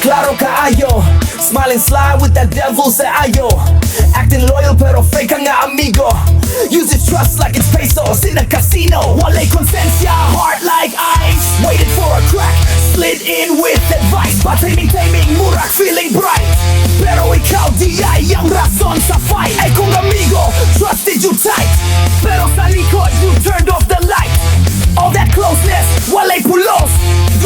Klaro kaayo, smile and slide with that devil sa ayo. Acting loyal pero fake ka nga amigo. Use your trust like it's pesos in a casino. Walay konsensya, heart like ice. Waited for a crack, slid in with advice. Patiming-timing, murak feeling bright. Pero ikaw di ay ang rason sa fight. Ay kung amigo, trusted you tight. Pero sa likod, you turned off the light. All that closeness, walay pulos.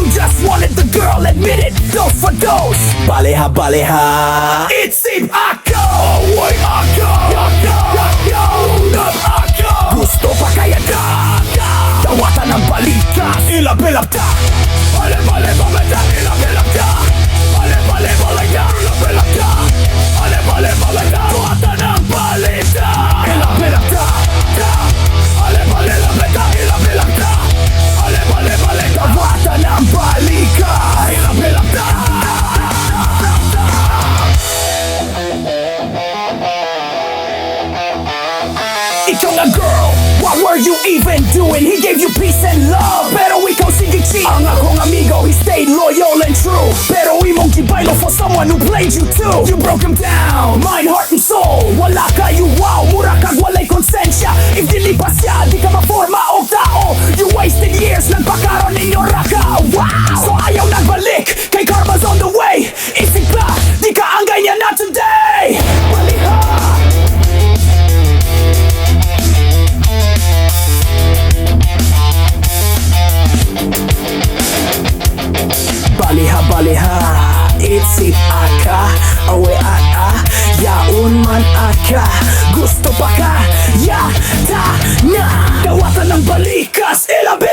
You just wanted the girl, admit it, those for those. Baleha, baleha, ITSIP ako. Away ako, not ako. Gusto pa kaya ka, tawatan ng balikas. Ilap-ilap ka, bale-bale balagda, ilap-ilap ka. Bale-bale balagda, ilap-ilap ka. Bale-bale balagda, tawatan ng balikas. Ilap-ilap ka, bale-bale balagda, ilap-ilap ka. Bale-bale balagda, tawatan ng balikas. Ilap-ilap ka. Ikaw nga girl, what were you even doing? He gave you peace and love, pero ikaw sige cheat. Ang akong amigo, he stayed loyal and true. Pero imong gibaylo for someone who played you too. You broke him down, mind, heart and soul. Wala kayo wow, mura kag walay konsensya. If dili pa siya, di ka maforma og tao. You wasted years, nagpakaroon ninyo raka. Wow! So ayaw nagbalik, kay karma's on the way. Isip ka, di ka angay niya na today. Baliha! Baliha, baliha, ITSIP aka. Awe yaun man aka. Gusto pa ka, ya, ta, na. Tawatan ng balikas, ilabi.